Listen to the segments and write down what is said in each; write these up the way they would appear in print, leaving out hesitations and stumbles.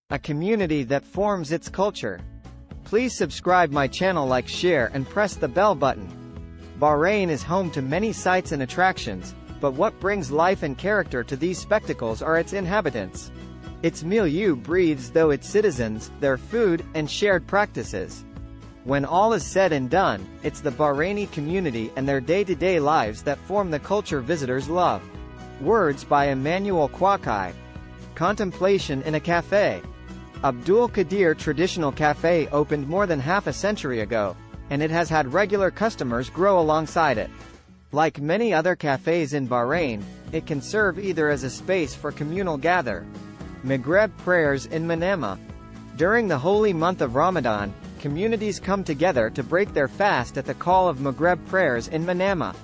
a community that forms its culture. Please subscribe my channel, like, share, and press the bell button. Bahrain is home to many sights and attractions, but what brings life and character to these spectacles are its inhabitants. Its milieu breathes through its citizens, their food, and shared practices. When all is said and done, it's the Bahraini community and their day-to-day lives that form the culture visitors love. Words by Emmanuel Kwakai. Contemplation in a cafe. Abdul Qadir Traditional Cafe opened more than half a century ago, and it has had regular customers grow alongside it. Like many other cafes in Bahrain, it can serve either as a space for communal gather. Maghreb prayers in Manama. During the holy month of Ramadan, communities come together to break their fast at the call of Maghreb prayers in Manama.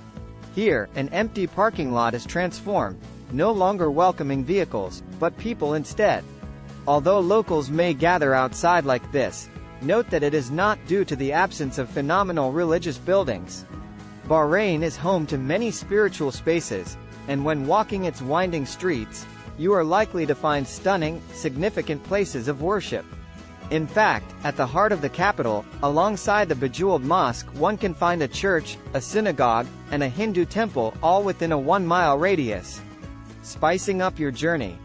Here, an empty parking lot is transformed, no longer welcoming vehicles, but people instead. Although locals may gather outside like this, note that it is not due to the absence of phenomenal religious buildings. Bahrain is home to many spiritual spaces, and when walking its winding streets, you are likely to find stunning, significant places of worship. In fact, at the heart of the capital, alongside the bejeweled mosque, one can find a church, a synagogue, and a Hindu temple, all within a 1-mile radius. Spicing up your journey.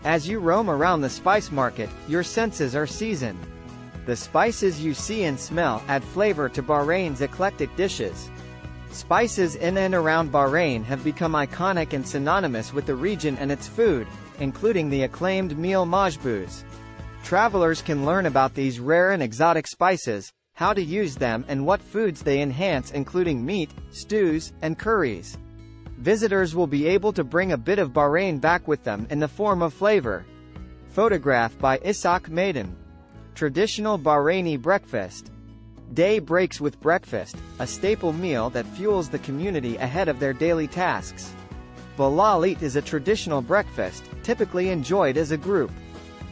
As you roam around the spice market, your senses are seasoned. The spices you see and smell add flavor to Bahrain's eclectic dishes. Spices in and around Bahrain have become iconic and synonymous with the region and its food, including the acclaimed meal majbouz. Travelers can learn about these rare and exotic spices, how to use them, and what foods they enhance, including meat, stews, and curries. Visitors will be able to bring a bit of Bahrain back with them in the form of flavor. Photograph by Ishaq Maidan. Traditional Bahraini breakfast. Day breaks with breakfast, a staple meal that fuels the community ahead of their daily tasks. Balalit is a traditional breakfast, typically enjoyed as a group.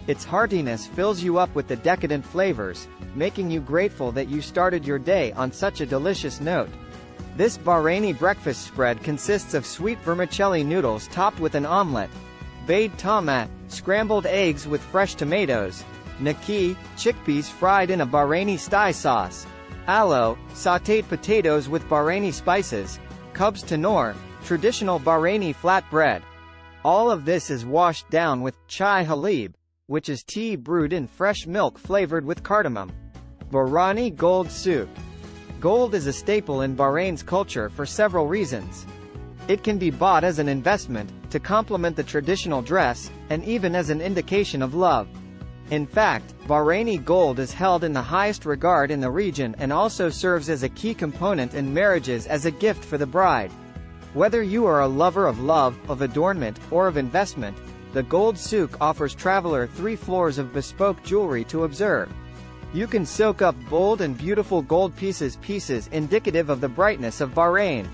Its heartiness fills you up with the decadent flavors, making you grateful that you started your day on such a delicious note. This Bahraini breakfast spread consists of sweet vermicelli noodles topped with an omelette, bayed tomat, scrambled eggs with fresh tomatoes, naki, chickpeas fried in a Bahraini sty sauce, aloe, sautéed potatoes with Bahraini spices, kubz tanor, traditional Bahraini flatbread. All of this is washed down with chai halib, which is tea brewed in fresh milk flavored with cardamom. Bahraini gold souk. Gold is a staple in Bahrain's culture for several reasons. It can be bought as an investment, to complement the traditional dress, and even as an indication of love. In fact, Bahraini gold is held in the highest regard in the region and also serves as a key component in marriages as a gift for the bride. Whether you are a lover of love, of adornment, or of investment, the gold souk offers traveler 3 floors of bespoke jewelry to observe. You can soak up bold and beautiful gold pieces indicative of the brightness of Bahrain.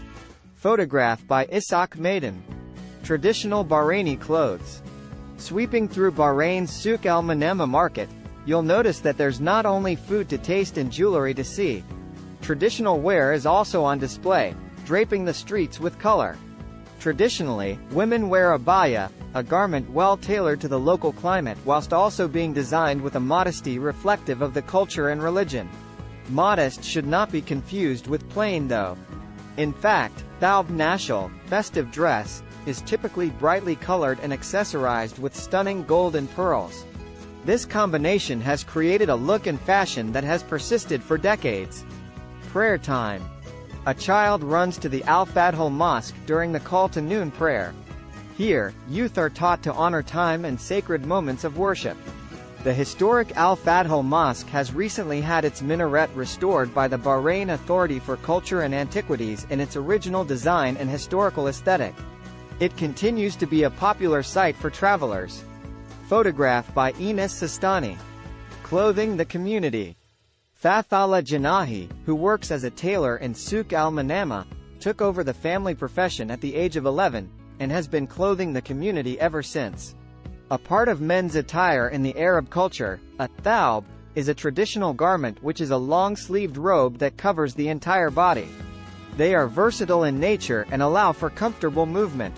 Photograph by Ishaq Maidan. Traditional Bahraini clothes. Sweeping through Bahrain's Souk al Manama market, you'll notice that there's not only food to taste and jewelry to see. Traditional wear is also on display, draping the streets with color. Traditionally, women wear abaya, a garment well tailored to the local climate whilst also being designed with a modesty reflective of the culture and religion. Modest should not be confused with plain though. In fact, thawb nashal, festive dress, is typically brightly colored and accessorized with stunning gold and pearls. This combination has created a look and fashion that has persisted for decades. Prayer time. A child runs to the Al-Fadhil Mosque during the call to noon prayer. Here, youth are taught to honor time and sacred moments of worship. The historic Al-Fadhil Mosque has recently had its minaret restored by the Bahrain Authority for Culture and Antiquities in its original design and historical aesthetic. It continues to be a popular site for travelers. Photograph by Enes Sistani. Clothing the community. Fathala Janahi, who works as a tailor in Souk al-Manama, took over the family profession at the age of 11, and has been clothing the community ever since. A part of men's attire in the Arab culture, a thawb, is a traditional garment which is a long-sleeved robe that covers the entire body. They are versatile in nature and allow for comfortable movement.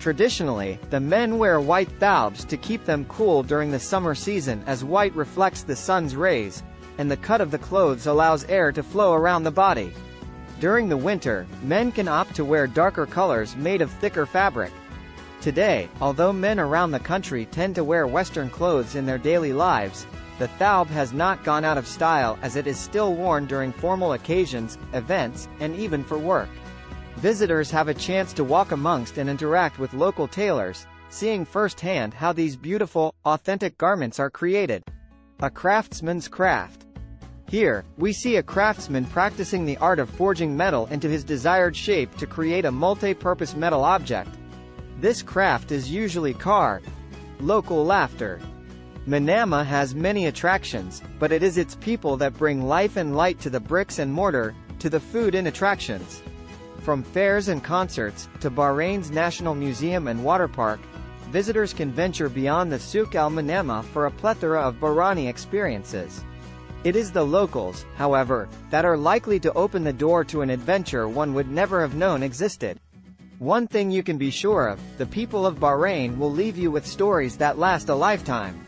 Traditionally, the men wear white thawbs to keep them cool during the summer season, as white reflects the sun's rays, and the cut of the clothes allows air to flow around the body. During the winter, men can opt to wear darker colors made of thicker fabric. Today, although men around the country tend to wear Western clothes in their daily lives, the thawb has not gone out of style, as it is still worn during formal occasions, events, and even for work. Visitors have a chance to walk amongst and interact with local tailors, seeing firsthand how these beautiful, authentic garments are created. A craftsman's craft. Here, we see a craftsman practicing the art of forging metal into his desired shape to create a multi-purpose metal object. This craft is usually local laughter. Manama has many attractions, but it is its people that bring life and light to the bricks and mortar, to the food and attractions. From fairs and concerts, to Bahrain's National Museum and Water Park, visitors can venture beyond the Souk al-Manama for a plethora of Bahraini experiences. It is the locals, however, that are likely to open the door to an adventure one would never have known existed. One thing you can be sure of, the people of Bahrain will leave you with stories that last a lifetime.